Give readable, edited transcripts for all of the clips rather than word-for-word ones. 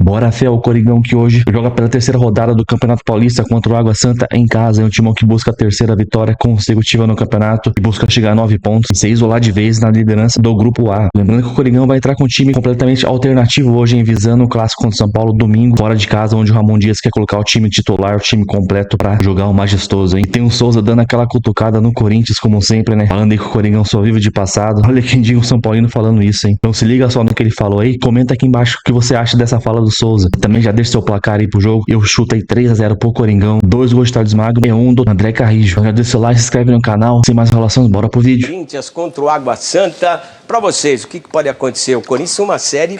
Bora fé, o Coringão que hoje joga pela terceira rodada do Campeonato Paulista contra o Água Santa em casa. É um timão que busca a terceira vitória consecutiva no campeonato e busca chegar a 9 pontos e se isolar de vez na liderança do Grupo A. Lembrando que o Coringão vai entrar com um time completamente alternativo hoje, hein, visando o Clássico contra o São Paulo domingo, fora de casa, onde o Ramon Dias quer colocar o time titular, o time completo pra jogar o majestoso, hein. Tem o Souza dando aquela cutucada no Corinthians, como sempre, né, falando aí que o Coringão só vive de passado. Olha quem diga o São Paulino falando isso, hein. Então se liga só no que ele falou aí, comenta aqui embaixo o que você acha dessa fala do Souza. Também já deixa seu placar aí pro jogo. Eu chuto aí 3-0 pro Coringão. 2 gols de Thales Magno e 1 do André Carrijo. Já deixa seu like, se inscreve no canal. Sem mais enrolações, bora pro vídeo. Corinthians contra o Água Santa. Pra vocês, o que pode acontecer? O Corinthians é uma série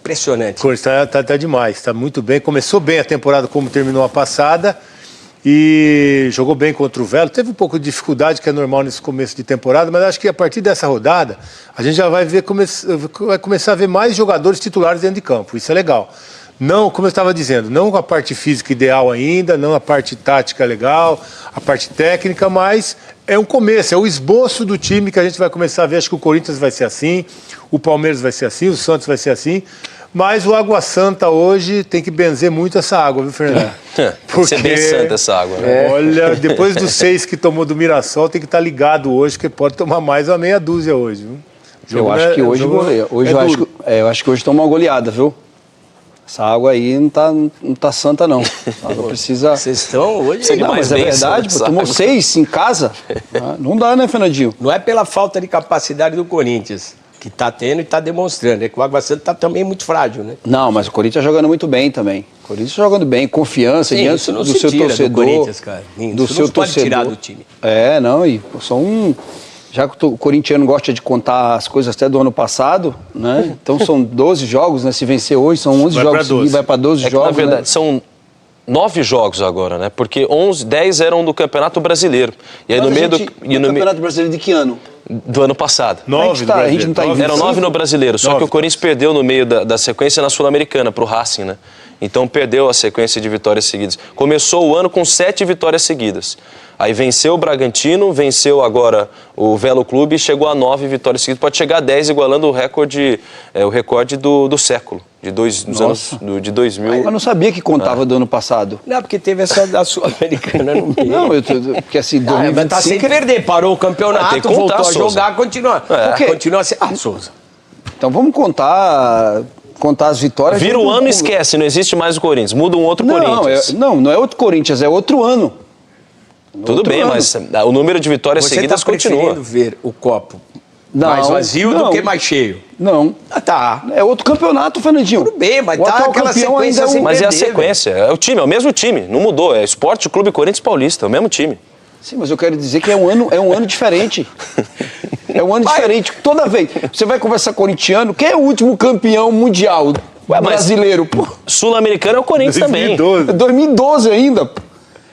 impressionante. O Corinthians tá demais, tá muito bem. Começou bem a temporada como terminou a passada e jogou bem contra o Velo. Teve um pouco de dificuldade, que é normal nesse começo de temporada, mas acho que a partir dessa rodada a gente já vai começar a ver mais jogadores titulares dentro de campo. Isso é legal. Não, como eu estava dizendo, não a parte física ideal ainda, não a parte tática legal, a parte técnica, mas é um começo, é o esboço do time que a gente vai começar a ver. Acho que o Corinthians vai ser assim, o Palmeiras vai ser assim, o Santos vai ser assim, mas o Água Santa hoje tem que benzer muito essa água, viu, Fernando? Tem que ser bem santa essa água, né? Olha, depois dos 6 que tomou do Mirassol, tem que estar ligado hoje, que pode tomar mais uma meia dúzia hoje, viu? Eu acho que hoje goleia. Hoje eu acho que hoje toma uma goleada, viu? Essa água aí não tá santa, não. A água precisa... Vocês estão hoje... Não, mas é verdade, pô, tomou 6 em casa. Não dá, né, Fernandinho? Não é pela falta de capacidade do Corinthians, que tá tendo e tá demonstrando. É que o Água Santa tá também muito frágil, né? Não, mas o Corinthians jogando muito bem também. O Corinthians jogando bem, confiança diante do seu torcedor. Do Corinthians, cara. Do seu torcedor. Pode tirar do time. É, não, e são Já que o corintiano gosta de contar as coisas até do ano passado, né? Então são 12 jogos, né? Se vencer hoje, são 11 jogos seguidos, vai para 12 jogos. Na verdade, né? são 9 jogos agora, né? Porque 10 eram do Campeonato Brasileiro. E aí Mas no meio do Campeonato Brasileiro de que ano? Do ano passado. 9 a gente não tá em Eram 9 no Brasileiro, só que o Corinthians perdeu no meio da sequência na Sul-Americana pro Racing, né? Então perdeu a sequência de vitórias seguidas. Começou o ano com 7 vitórias seguidas. Aí venceu o Bragantino, venceu agora o Velo Clube e chegou a 9 vitórias seguidas. Pode chegar a 10, igualando o recorde do século, dos anos de 2000. Eu não sabia que contava do ano passado. Não, porque teve essa da Sul-Americana no meio. Não, porque assim, 2025... Mas tá sem perder, parou o campeonato, voltou a jogar, continua. Continua assim. Souza. Então vamos contar as vitórias. Vira o ano e esquece, não existe mais o Corinthians. Muda um outro Corinthians. Não é outro Corinthians, é outro ano. Tudo bem, mas o número de vitórias seguidas continua. Você está preferindo ver o copo mais vazio do que mais cheio? Não. Tá. É outro campeonato, Fernandinho. Tudo bem, mas tá aquela sequência sem Mas perder, é a sequência, é o time, é o mesmo time, não mudou. É Esporte Clube Corinthians Paulista, é o mesmo time. Sim, mas eu quero dizer que é um ano diferente. É um ano diferente. Toda vez. Você vai conversar corintiano, quem é o último campeão mundial brasileiro? Sul-Americano é o Corinthians 2012. também. 2012 ainda.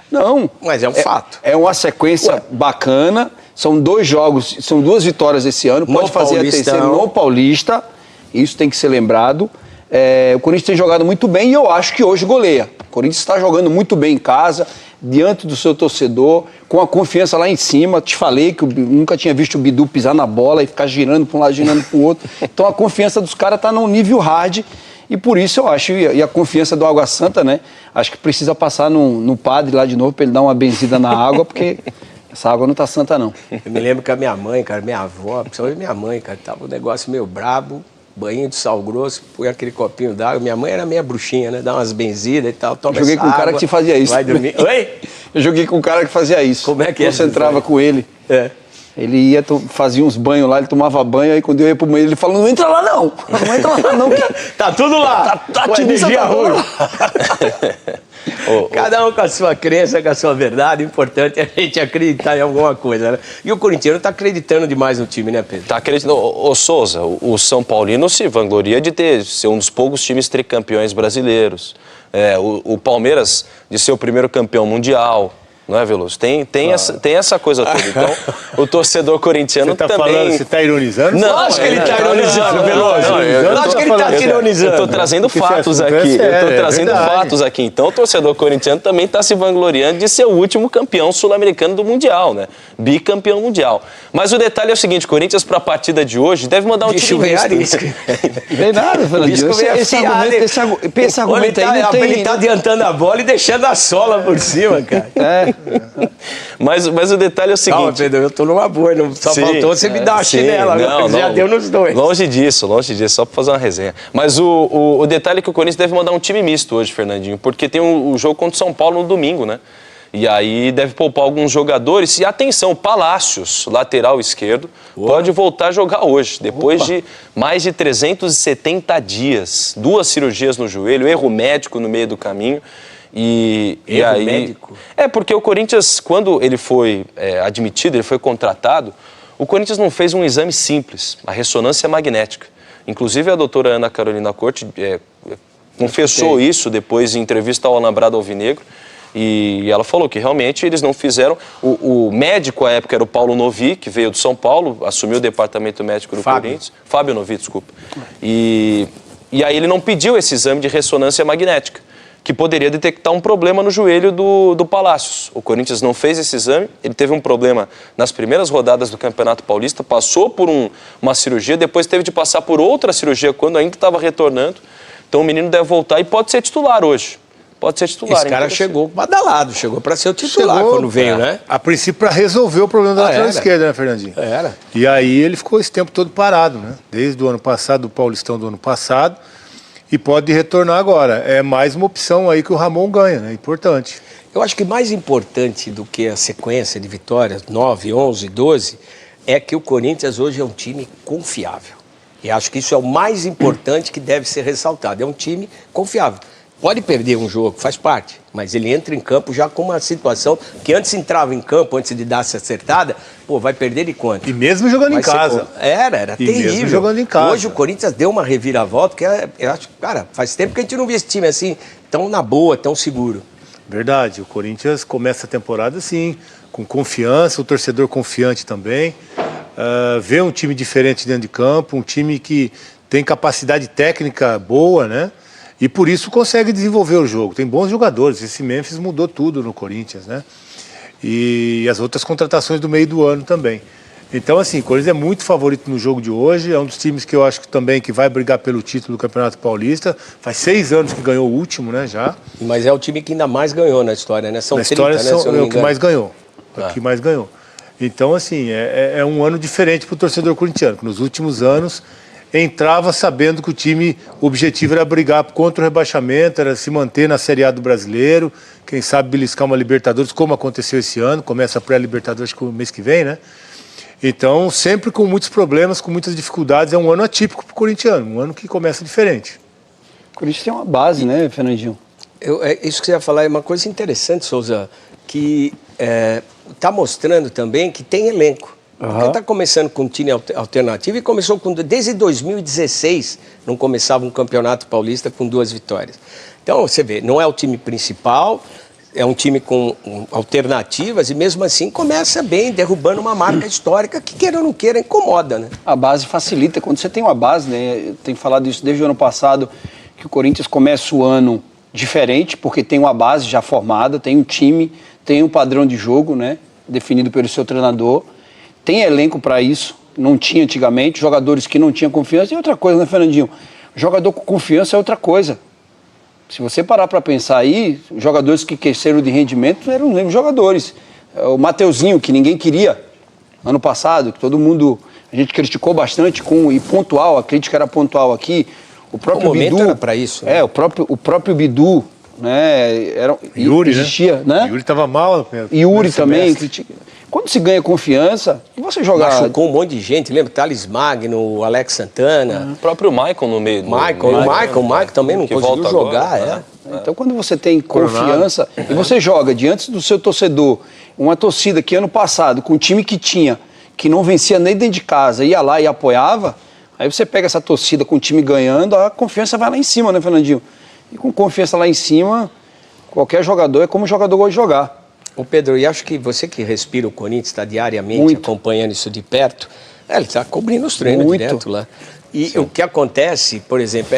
Não. Mas é um fato. É uma sequência bacana. São 2 jogos, são 2 vitórias esse ano. Pode fazer a terceira no Paulista. Isso tem que ser lembrado. O Corinthians tem jogado muito bem e eu acho que hoje goleia. O Corinthians está jogando muito bem em casa, diante do seu torcedor, com a confiança lá em cima. Te falei que eu nunca tinha visto o Bidu pisar na bola e ficar girando para um lado, girando para o outro. Então a confiança dos caras está num nível hard. E por isso eu acho, e a confiança do Água Santa, né? Acho que precisa passar no padre lá de novo para ele dar uma benzida na água, porque essa água não tá santa, não. Eu me lembro que a minha mãe, cara, minha avó, principalmente minha mãe, cara, tava um negócio meio brabo, banho de sal grosso, põe aquele copinho d'água. Minha mãe era meia bruxinha, né? Dá umas benzidas e tal, toma Joguei com um cara que te fazia isso. Vai dormir. Oi? Eu joguei com um cara que fazia isso. Como é que é? Concentrava com ele. É. Ele ia, fazia uns banhos lá, ele tomava banho, aí quando eu ia pro banheiro, ele falou, não entra lá não, não entra lá não. Tá tudo lá, tá energia ruim. Oh, Cada um com a sua crença, com a sua verdade, o importante é a gente acreditar em alguma coisa, né? E o corintiano tá acreditando demais no time, né, Pedro? Tá acreditando. Ô Souza, o São Paulino se vangloria de ser um dos poucos times tricampeões brasileiros. O Palmeiras de ser o primeiro campeão mundial. Não é, Veloso? Tem essa coisa toda. Então, o torcedor corintiano também... Você está ironizando? Não, acho que ele está ironizando, Veloso. Acho que ele está te ironizando. Eu estou trazendo fatos aqui. Eu estou trazendo fatos aqui. Então, o torcedor corintiano também está se vangloriando de ser o último campeão sul-americano do Mundial, né? Bicampeão mundial. Mas o detalhe é o seguinte, Corinthians, para a partida de hoje, deve mandar um time misto. Vem nada, Fernandinho. Esse argumento aí não tem... Ele está adiantando a bola e deixando a sola por cima, cara. Mas o detalhe é o seguinte... Calma, Pedro, eu tô numa boa, só faltou você me dar uma chinela, não, já deu nos dois. Longe disso, só pra fazer uma resenha. Mas o detalhe é que o Corinthians deve mandar um time misto hoje, Fernandinho, porque tem o jogo contra o São Paulo no domingo, né? E aí deve poupar alguns jogadores. E atenção, o Palácios, lateral esquerdo, pode voltar a jogar hoje, depois de mais de 370 dias. 2 cirurgias no joelho, erro médico no meio do caminho. E aí, médico? Porque o Corinthians, quando ele foi admitido, ele foi contratado, o Corinthians não fez um exame simples, a ressonância magnética. Inclusive a doutora Ana Carolina Corte confessou isso depois em entrevista ao Alambrado Alvinegro, e ela falou que realmente eles não fizeram. O médico à época era o Paulo Novi, que veio de São Paulo, assumiu o departamento médico do Corinthians. Fábio Novi, desculpa. E aí ele não pediu esse exame de ressonância magnética, que poderia detectar um problema no joelho do Palácios. O Corinthians não fez esse exame, ele teve um problema nas primeiras rodadas do Campeonato Paulista, passou por uma cirurgia, depois teve de passar por outra cirurgia quando ainda estava retornando. Então o menino deve voltar e pode ser titular hoje. Pode ser titular. Esse cara chegou badalado, chegou para ser o titular quando veio, né? A princípio para resolver o problema da lateral esquerda, né, Fernandinho? Era. E aí ele ficou esse tempo todo parado, né? Desde o ano passado, do Paulistão do ano passado. E pode retornar agora. É mais uma opção aí que o Ramon ganha, né? Importante. Eu acho que mais importante do que a sequência de vitórias, 9, 11, 12, é que o Corinthians hoje é um time confiável. E acho que isso é o mais importante que deve ser ressaltado. É um time confiável. Pode perder um jogo, faz parte, mas ele entra em campo já com uma situação que antes entrava em campo, antes de dar essa acertada, vai perder de quanto? E mesmo jogando em casa. Era terrível. Mesmo jogando em casa. Hoje o Corinthians deu uma reviravolta, que eu acho, cara, faz tempo que a gente não vê esse time assim, tão na boa, tão seguro. Verdade, o Corinthians começa a temporada assim, com confiança, o torcedor confiante também, vê um time diferente dentro de campo, um time que tem capacidade técnica boa, né? E por isso consegue desenvolver o jogo. Tem bons jogadores. Esse Memphis mudou tudo no Corinthians, né? E as outras contratações do meio do ano também. Então, assim, o Corinthians é muito favorito no jogo de hoje. É um dos times que eu acho que também que vai brigar pelo título do Campeonato Paulista. Faz 6 anos que ganhou o último, né, já. Mas é o time que ainda mais ganhou na história, né? São 30, história, né? É o que mais ganhou. O que mais ganhou. Então, assim, é um ano diferente para o torcedor corintiano. Que nos últimos anos entrava sabendo que o objetivo era brigar contra o rebaixamento, era se manter na Série A do Brasileiro, quem sabe beliscar uma Libertadores, como aconteceu esse ano, começa a pré-Libertadores no mês que vem, né? Então, sempre com muitos problemas, com muitas dificuldades, é um ano atípico para o corintiano, um ano que começa diferente. O Corinthians tem uma base, né, Fernandinho? Isso que você ia falar é uma coisa interessante, Souza, que está mostrando também que tem elenco. Porque está começando com um time alternativo e começou desde 2016, não começava um campeonato paulista com 2 vitórias. Então, você vê, não é o time principal, é um time com alternativas e mesmo assim começa bem, derrubando uma marca histórica que, queira ou não queira, incomoda, né? A base facilita. Quando você tem uma base, né? Eu tenho falado isso desde o ano passado, que o Corinthians começa o ano diferente, porque tem uma base já formada, tem um time, tem um padrão de jogo, né? Definido pelo seu treinador. Tem elenco para isso, não tinha antigamente, jogadores que não tinham confiança. E outra coisa, né, Fernandinho? Jogador com confiança é outra coisa. Se você parar para pensar aí, os jogadores que cresceram de rendimento eram os mesmos jogadores. O Mateuzinho, que ninguém queria ano passado, que todo mundo, a gente criticou bastante e pontual, a crítica era pontual aqui. O próprio Bidu era para isso. Né? O próprio Bidu, né? Yuri, existia, né? Yuri estava mal. Yuri também critica. Quando se ganha confiança, e você jogar... Machucou um monte de gente, lembra? Thales Magno, o Alex Santana. O próprio Maicon no meio. O Maicon também não conseguiu jogar, agora, Então, quando você tem confiança e você joga diante do seu torcedor, uma torcida que ano passado, com o time que tinha, que não vencia nem dentro de casa, ia lá e apoiava, aí você pega essa torcida com o time ganhando, a confiança vai lá em cima, né, Fernandinho? E com confiança lá em cima, qualquer jogador é como o jogador gosta de jogar. Ô Pedro, e acho que você que respira o Corinthians, está diariamente acompanhando isso de perto, ele está cobrindo os treinos direto lá. E o que acontece, por exemplo,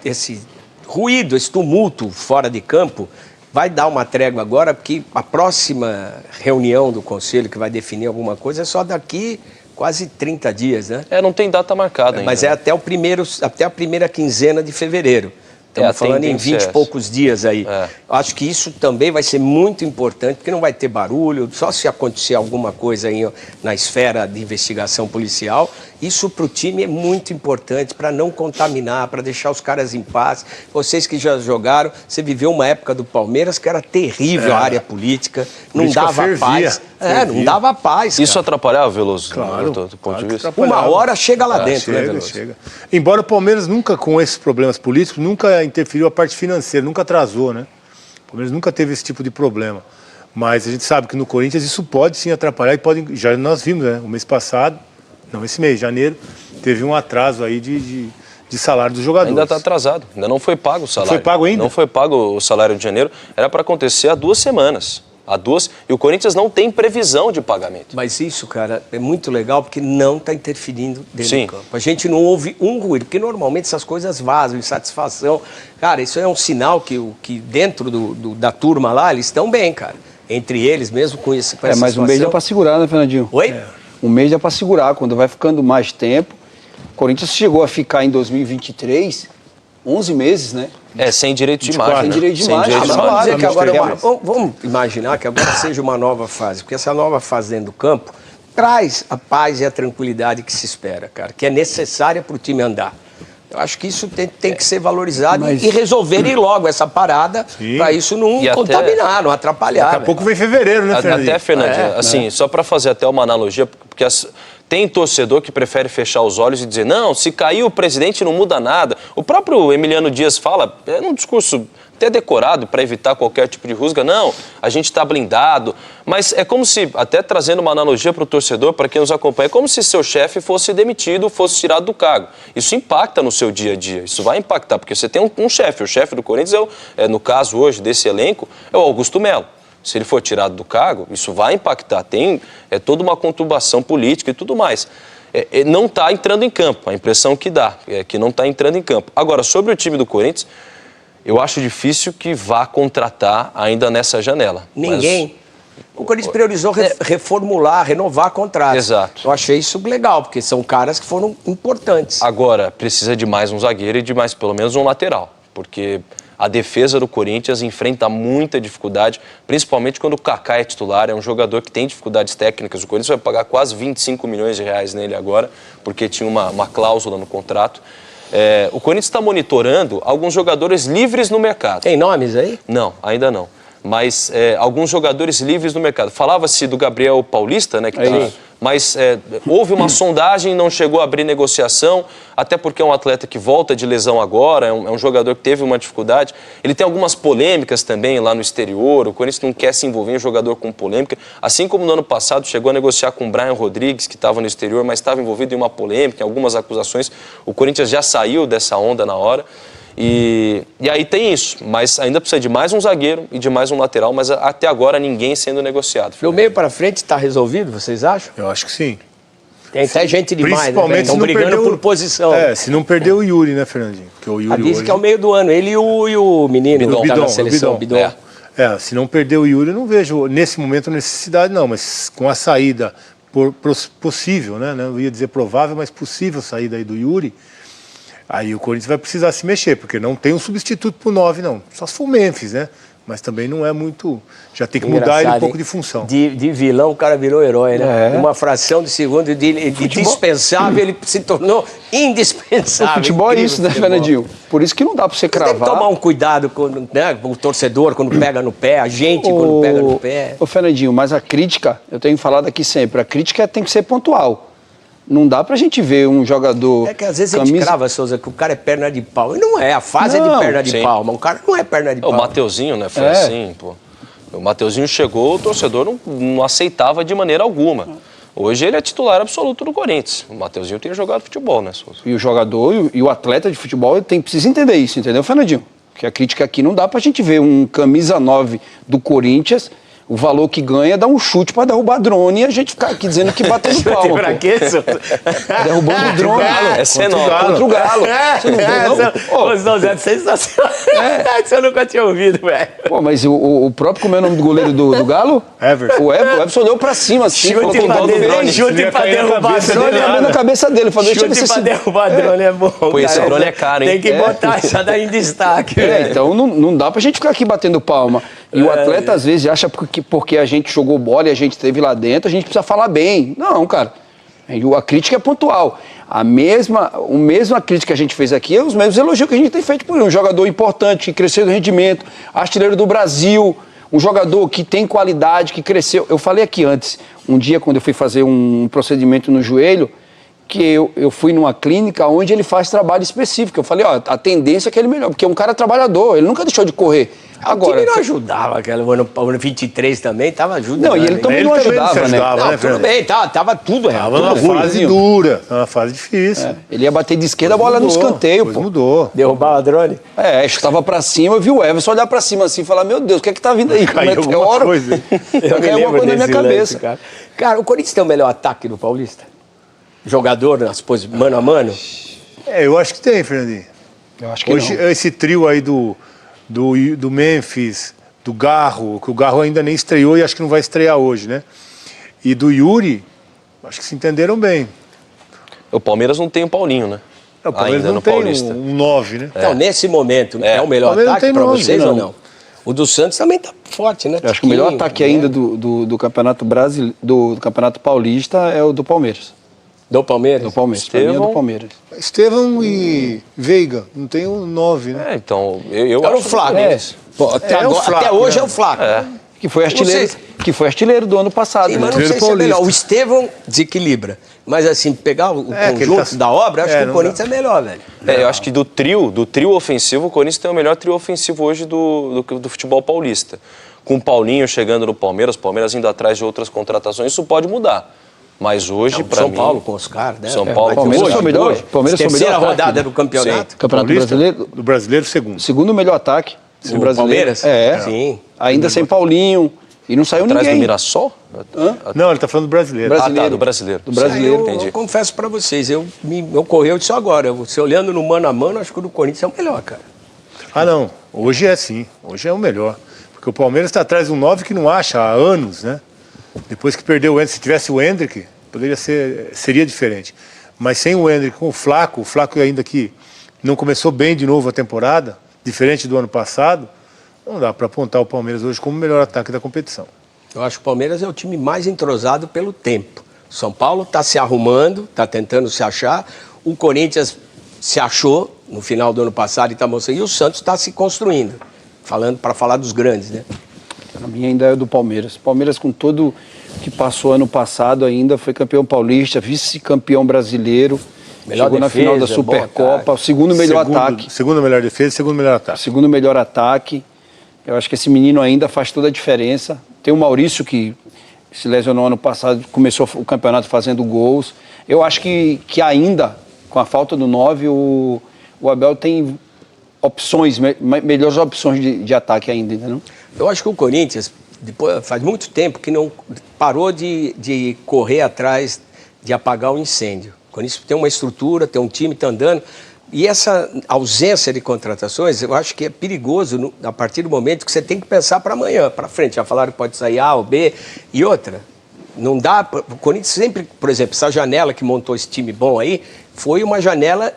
esse ruído, esse tumulto fora de campo, vai dar uma trégua agora, porque a próxima reunião do Conselho que vai definir alguma coisa é só daqui quase 30 dias, né? Não tem data marcada ainda. Mas é até a primeira quinzena de fevereiro. Estamos falando em 20 e poucos dias aí. Acho que isso também vai ser muito importante, porque não vai ter barulho, só se acontecer alguma coisa aí na esfera de investigação policial. Isso para o time é muito importante, para não contaminar, para deixar os caras em paz. Vocês que já jogaram, você viveu uma época do Palmeiras que era terrível a área política, não dava paz. Não dava paz. Isso atrapalhava, Veloso? Claro. Do ponto de vista? Uma hora chega lá dentro, né, Veloso? Chega. Embora o Palmeiras nunca, com esses problemas políticos, nunca interferiu a parte financeira, nunca atrasou, né? O Palmeiras nunca teve esse tipo de problema. Mas a gente sabe que no Corinthians isso pode sim atrapalhar e pode. Já nós vimos, né? O mês passado, não, esse mês, janeiro, teve um atraso aí de salário dos jogadores. Ainda está atrasado, ainda não foi pago o salário. Não foi pago ainda? Não foi pago o salário de janeiro, era para acontecer há 2 semanas. E o Corinthians não tem previsão de pagamento. Mas isso, cara, é muito legal porque não está interferindo dentro do campo. A gente não ouve um ruído, porque normalmente essas coisas vazam, insatisfação. Cara, isso é um sinal que dentro da turma lá, eles estão bem, cara. Entre eles mesmo com essa mas situação. um mês dá para segurar, né, Fernandinho? Oi? Um mês dá para segurar, quando vai ficando mais tempo. O Corinthians chegou a ficar em 2023 11 meses, né? Sem direito de imagem. Sem direito de imagem. Vamos dizer que agora vamos imaginar que agora seja uma nova fase, porque essa nova fase dentro do campo traz a paz e a tranquilidade que se espera, cara, que é necessária para o time andar. Eu acho que isso tem que ser valorizado e resolverem logo essa parada para isso não contaminar, não atrapalhar. Daqui a pouco vem fevereiro, né, Fernandinho? Até, Fernandinho, assim, só para fazer até uma analogia, porque tem torcedor que prefere fechar os olhos e dizer, não, se cair o presidente não muda nada. O próprio Emiliano Dias fala, num discurso até decorado para evitar qualquer tipo de rusga, não, a gente está blindado. Mas é como se, até trazendo uma analogia para o torcedor, para quem nos acompanha, é como se seu chefe fosse demitido, fosse tirado do cargo. Isso impacta no seu dia a dia, isso vai impactar, porque você tem um chefe, o chefe do Corinthians, no caso hoje desse elenco, é o Augusto Melo. Se ele for tirado do cargo, isso vai impactar. Tem toda uma conturbação política e tudo mais. Não está entrando em campo, a impressão que dá é que não está entrando em campo. Agora, sobre o time do Corinthians, eu acho difícil que vá contratar ainda nessa janela. Ninguém. O Corinthians priorizou reformular, renovar contratos. Exato. Eu achei isso legal, porque são caras que foram importantes. Agora, precisa de mais um zagueiro e de mais pelo menos um lateral, porque a defesa do Corinthians enfrenta muita dificuldade, principalmente quando o Kaká é titular, é um jogador que tem dificuldades técnicas. O Corinthians vai pagar quase 25 milhões de reais nele agora, porque tinha uma cláusula no contrato. O Corinthians está monitorando alguns jogadores livres no mercado. Tem nomes aí? Não, ainda não. Mas alguns jogadores livres no mercado. Falava-se do Gabriel Paulista, né? Mas houve uma sondagem, não chegou a abrir negociação, até porque é um atleta que volta de lesão agora, é um jogador que teve uma dificuldade. Ele tem algumas polêmicas também lá no exterior, o Corinthians não quer se envolver em jogador com polêmica. Assim como no ano passado chegou a negociar com o Brian Rodrigues, que estava no exterior, mas estava envolvido em uma polêmica, em algumas acusações. O Corinthians já saiu dessa onda na hora. E aí tem isso, mas ainda precisa de mais um zagueiro e de mais um lateral, mas até agora ninguém sendo negociado. Do meio para frente está resolvido, vocês acham? Eu acho que sim. Tem até gente demais, principalmente né? Estão brigando por posição. Se não perder o Yuri, né, Fernandinho? Porque o Yuri dizem que é o meio do ano, ele e o menino que está na seleção, Bidon. Se não perder o Yuri, eu não vejo nesse momento necessidade não, mas com a saída possível, né? Não ia dizer provável, mas possível saída aí do Yuri, aí o Corinthians vai precisar se mexer, porque não tem um substituto pro 9, não. Só se for o Memphis, né? Mas também não é muito... Já tem que mudar ele um pouco de função. De vilão, o cara virou herói, né? Uma fração de segundo de dispensável, ele se tornou indispensável. O futebol é isso, né, Fernandinho? Por isso que não dá pra você cravar. Tem que tomar um cuidado com o torcedor quando pega no pé, a gente quando pega no pé. Ô, Fernandinho, mas a crítica, eu tenho falado aqui sempre, a crítica tem que ser pontual. Não dá pra gente ver um jogador... É que às vezes a gente crava, Souza, que o cara é perna de pau. E não é, a fase é de perna de pau, mas o cara não é perna de pau. O Mateuzinho, né, foi assim, pô. O Mateuzinho chegou, o torcedor não aceitava de maneira alguma. Hoje ele é titular absoluto do Corinthians. O Mateuzinho tem jogado futebol, né, Souza? E o jogador e o atleta de futebol precisa entender isso, entendeu, Fernandinho? Porque a crítica aqui não dá pra gente ver um camisa 9 do Corinthians, o valor que ganha, dá um chute pra derrubar drone e a gente ficar aqui dizendo que batendo palma. Pra quê, senhor? Derrubando o drone. Essa é nova. Contra o Galo. Você não vê, não? Ô, Zé, é sensacional. Isso eu nunca tinha ouvido, velho. Pô, mas o próprio, como é o nome do goleiro do Galo? Everson. O Everson olhou pra cima, assim. Chute falou, pra "Dó do drone." chute pra derrubar drone. Ele abriu na cabeça dele. Falou, deixa eu ver se Chute pra esse... derrubar drone é bom. Pô, esse cara. drone é caro, hein? Tem que botar isso daí em destaque, velho. Então não dá pra gente ficar aqui batendo palma. E o atleta, às vezes, acha porque a gente jogou bola e a gente esteve lá dentro, a gente precisa falar bem. Não, cara. A crítica é pontual. A mesma crítica que a gente fez aqui é os mesmos elogios que a gente tem feito por ele. Um jogador importante, que cresceu no rendimento, artilheiro do Brasil, um jogador que tem qualidade, que cresceu. Eu falei aqui antes, um dia quando eu fui fazer um procedimento no joelho, que eu fui numa clínica onde ele faz trabalho específico. Eu falei, ó, a tendência é que ele melhore, porque é um cara trabalhador, ele nunca deixou de correr. Agora, o time não ajudava, aquela ano 23 também, tava ajudando. Não, e ele também não ajudava, né? Não, tudo bem, tava tudo errado. Tava numa fase dura, uma fase difícil. É, ele ia bater de esquerda, a bola no escanteio, pô. Mudou. Derrubar o drone? Chutava pra cima, eu vi o Everson olhar pra cima assim e falar, meu Deus, o que é que tá vindo aí? Caiu alguma Meteoro? coisa. Caiu alguma coisa na minha cabeça. Cara, o Corinthians tem o melhor ataque do Paulista? Jogador nas posições mano a mano? Eu acho que tem, Fernandinho. Eu acho que Hoje, não. esse trio aí do Memphis, do Garro, que o Garro ainda nem estreou e acho que não vai estrear hoje, né? E do Yuri, acho que se entenderam bem. O Palmeiras não tem o Paulinho, né? O Palmeiras Ainda não no tem Paulista. um 9, né? Então, nesse momento, é o melhor Palmeiras não ataque tem pra nove, vocês não. ou não? O do Santos também tá forte, né? Eu acho que o melhor Tiquinho, ataque né? ainda do Campeonato Brasileiro, do Campeonato Paulista é o do Palmeiras. Do Palmeiras? Do Palmeiras. Pra mim é do Estevão. Palmeiras. Estevão e Veiga, não tem um 9, né? Então, eu Era o acho... Flaco. Pô, até, É o agora- Flaco, até hoje né? é o Flaco. Que foi artilheiro do ano passado. Sim, né? mas não sei se é Paulista. melhor. O Estevão desequilibra. Mas assim, pegar o que ele conjunto tá- da obra, acho que o não Corinthians é melhor, velho. eu acho que do trio ofensivo, o Corinthians tem o melhor trio ofensivo hoje do futebol paulista. Com o Paulinho chegando no Palmeiras, o Palmeiras indo atrás de outras contratações, isso pode mudar. Mas hoje, para São mim... Paulo com os caras, né? São Paulo com Palmeiras os foi o melhor. Hoje, Palmeiras foi o terceira melhor ataque, rodada né? do campeonato. Campeonato Paulista, Brasileiro, do brasileiro, segundo. segundo melhor ataque do O brasileiro. Palmeiras? É. Sim. Ainda sem Paulinho. E não saiu Atrás do ninguém. Mirassol? Não, ele tá falando do brasileiro. Brasileiro. do brasileiro. Do brasileiro. Eu confesso pra vocês, me ocorreu disso agora. Você olhando no mano a mano, acho que o do Corinthians é o melhor, cara. Ah, não. Hoje é sim. Hoje é o melhor. Porque o Palmeiras está atrás de um 9 que não acha há anos, né? Depois que perdeu o Hendrick, se tivesse o Hendrick, seria diferente. Mas sem o Hendrick, com o Flaco ainda que não começou bem de novo a temporada, diferente do ano passado, não dá para apontar o Palmeiras hoje como o melhor ataque da competição. Eu acho que o Palmeiras é o time mais entrosado pelo tempo. São Paulo está se arrumando, está tentando se achar. O Corinthians se achou no final do ano passado e está mostrando. E o Santos está se construindo, para falar dos grandes, né? Para mim ainda é do Palmeiras. Palmeiras com todo que passou ano passado ainda, foi campeão paulista, vice-campeão brasileiro, Melhor chegou na defesa, final da bom Supercopa, ataque. o segundo melhor ataque. Segundo melhor defesa, segundo melhor ataque. Segundo melhor ataque. Eu acho que esse menino ainda faz toda a diferença. Tem o Maurício, que se lesionou ano passado, começou o campeonato fazendo gols. Eu acho que ainda, com a falta do 9, o Abel tem opções, melhores opções de ataque ainda, entendeu? Eu acho que o Corinthians, depois, faz muito tempo que não parou de correr atrás de apagar o incêndio. O Corinthians tem uma estrutura, tem um time, está andando. E essa ausência de contratações, eu acho que é perigoso a partir do momento que você tem que pensar para amanhã, para frente. Já falaram que pode sair A ou B. E outra, não dá... O Corinthians sempre, por exemplo, essa janela que montou esse time bom aí, foi uma janela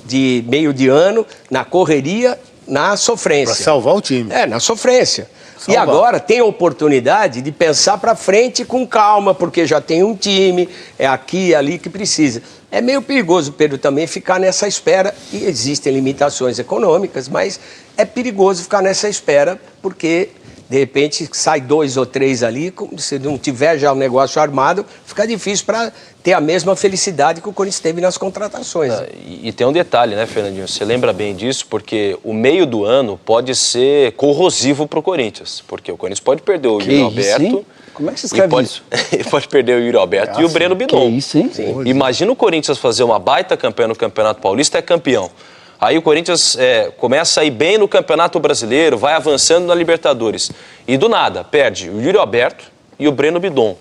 de meio de ano, na correria, na sofrência. Para salvar o time. Na sofrência. E Salvar. agora tem a oportunidade de pensar para frente com calma, porque já tem um time, é aqui e ali que precisa. É meio perigoso, Pedro, também ficar nessa espera, e existem limitações econômicas, mas é perigoso ficar nessa espera, porque de repente sai 2 ou 3 ali, se não tiver já o negócio armado, fica difícil para ter a mesma felicidade que o Corinthians teve nas contratações. E tem um detalhe, né, Fernandinho? Você lembra bem disso, porque o meio do ano pode ser corrosivo para o Corinthians, porque o Corinthians pode perder o Yuri Alberto. Hein? Como é que você escreve isso? Ele pode perder o Yuri Alberto e o Breno Bidon. Que isso, hein? Sim. Imagina o Corinthians fazer uma baita campanha no Campeonato Paulista, é campeão. Aí o Corinthians começa a ir bem no Campeonato Brasileiro, vai avançando na Libertadores. E do nada, perde o Yuri Alberto e o Breno Bidon.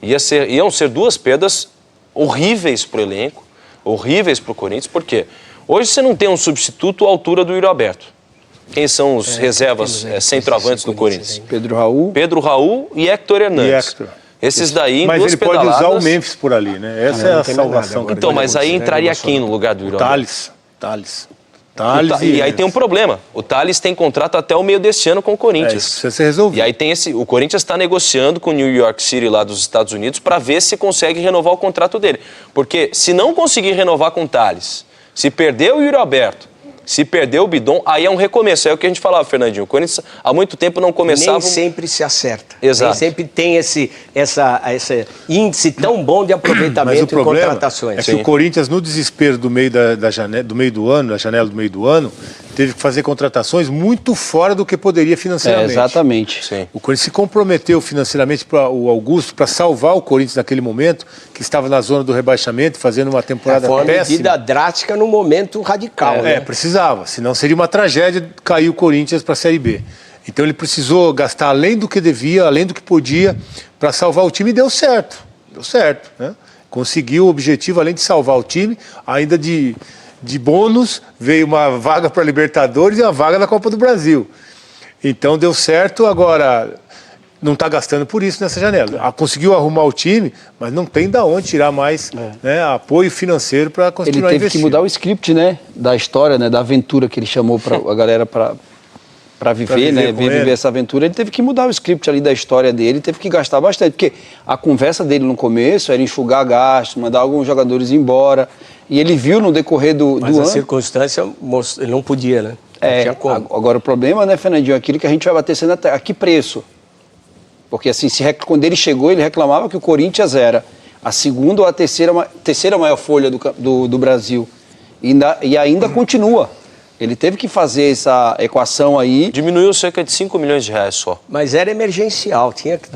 Iam ser duas perdas horríveis para o elenco, horríveis para o Corinthians. Por quê? Hoje você não tem um substituto à altura do Yuri Alberto. Quem são os reservas centroavantes do Corinthians? Pedro Raul e Héctor Hernandes. Esses daí em duas pedaladas... Mas ele pode usar o Memphis por ali, né? Essa é a salvação. Então, mas aí entraria quem no lugar do Yuri Alberto? Thales. E aí tem um problema. O Thales tem contrato até o meio desse ano com o Corinthians. Isso precisa ser resolvido. E aí tem o Corinthians está negociando com o New York City lá dos Estados Unidos para ver se consegue renovar o contrato dele. Porque se não conseguir renovar com o Thales, se perder o Yuri Alberto, se perder o Bidon, aí é um recomeço. É o que a gente falava, Fernandinho. O Corinthians há muito tempo não começava... Nem sempre se acerta. Exato. Nem sempre tem esse índice tão bom de aproveitamento em contratações. É que o Corinthians, no desespero do meio da janela do meio do ano, teve que fazer contratações muito fora do que poderia financeiramente. Exatamente. Sim. O Corinthians se comprometeu financeiramente para o Augusto, para salvar o Corinthians naquele momento, que estava na zona do rebaixamento, fazendo uma temporada Foi uma péssima. medida drástica num momento radical. né? Precisava, senão seria uma tragédia cair o Corinthians para a Série B. Então ele precisou gastar além do que devia, além do que podia, para salvar o time, e deu certo. Deu certo, né? Conseguiu o objetivo, além de salvar o time, ainda de bônus, veio uma vaga para a Libertadores e uma vaga na Copa do Brasil. Então deu certo, agora não está gastando por isso nessa janela. Conseguiu arrumar o time, mas não tem de onde tirar mais apoio financeiro para continuar investindo. Ele teve que mudar o script, né, da história, né, da aventura que ele chamou para a galera para viver, né, viver essa aventura. Ele teve que mudar o script ali da história dele, teve que gastar bastante, porque a conversa dele no começo era enxugar gastos, mandar alguns jogadores embora, e ele viu no decorrer do ano... Mas a circunstância, ele não podia, né? Não tinha como. Agora o problema, né, Fernandinho, é aquilo que a gente vai bater sendo a que preço? Porque assim, quando ele chegou, ele reclamava que o Corinthians era a segunda ou a terceira maior folha do Brasil. E ainda continua. Ele teve que fazer essa equação aí. Diminuiu cerca de 5 milhões de reais só. Mas era emergencial, tinha que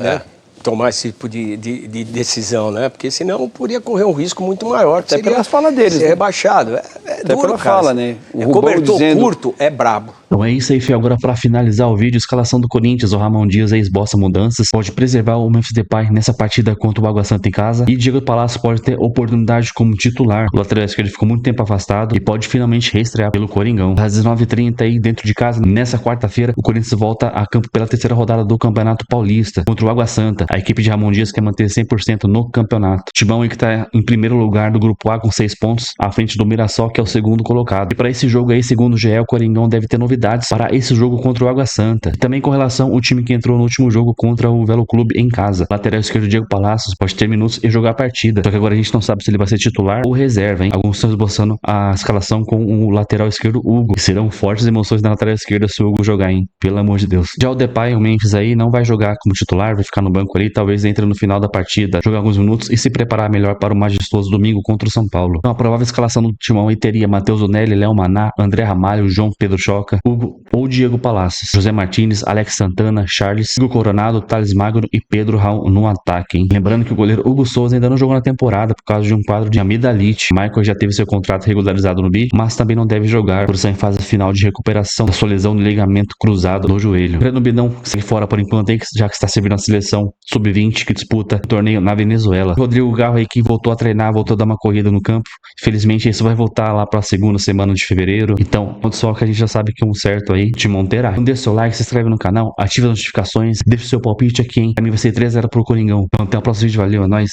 tomar esse tipo de decisão, né? Porque senão poderia correr um risco muito maior. Até pelas falas deles. Ser rebaixado. Até pela fala, né? Cobertor curto é brabo. Então é isso aí, Fih. Agora, para finalizar o vídeo, escalação do Corinthians, o Ramon Dias esboça mudanças, pode preservar o Memphis Depay nessa partida contra o Água Santa em casa, e Diego Palácio pode ter oportunidade como titular. O lateral esquerdo ficou muito tempo afastado e pode finalmente reestrear pelo Coringão. Às 19h30 aí, dentro de casa, nessa quarta-feira, o Corinthians volta a campo pela terceira rodada do Campeonato Paulista contra o Água Santa. A equipe de Ramon Dias quer manter 100% no campeonato. Timão aí que tá em primeiro lugar do grupo A com 6 pontos, à frente do Mirassol, que é o segundo colocado. E para esse jogo aí, segundo o GE, o Coringão deve ter novidades para esse jogo contra o Água Santa. E também com relação ao time que entrou no último jogo contra o Velo Clube em casa. Lateral esquerdo Diego Palácios pode ter minutos e jogar a partida. Só que agora a gente não sabe se ele vai ser titular ou reserva, hein? Alguns estão esboçando a escalação com o lateral esquerdo Hugo. E serão fortes emoções na lateral esquerda se o Hugo jogar, hein? Pelo amor de Deus. Já o Depay, o Memphis aí, não vai jogar como titular, vai ficar no banco ali, talvez entre no final da partida, jogar alguns minutos e se preparar melhor para o majestoso domingo contra o São Paulo. Então a provável escalação do Timão aí teria Matheus Onelli, Léo Maná, André Ramalho, João Pedro Choca, Hugo ou Diego Palácios, José Martins, Alex Santana, Charles, Hugo Coronado, Thales Magno e Pedro Raul no ataque, hein? Lembrando que o goleiro Hugo Souza ainda não jogou na temporada por causa de um quadro de amidalite. Michael já teve seu contrato regularizado no BI, mas também não deve jogar por estar em fase final de recuperação da sua lesão no ligamento cruzado no joelho. Breno Bidão segue fora por enquanto aí, já que está servindo a seleção sub-20 que disputa o torneio na Venezuela. Rodrigo Garro aí que voltou a treinar, voltou a dar uma corrida no campo. Infelizmente isso vai voltar lá para a segunda semana de fevereiro. Então, só que a gente já sabe que um certo aí Timão terá. Então deixa seu like, se inscreve no canal, ativa as notificações, deixa o seu palpite aqui, hein? Pra mim vai ser 3-0 pro Coringão. Então até o próximo vídeo, valeu, é nóis.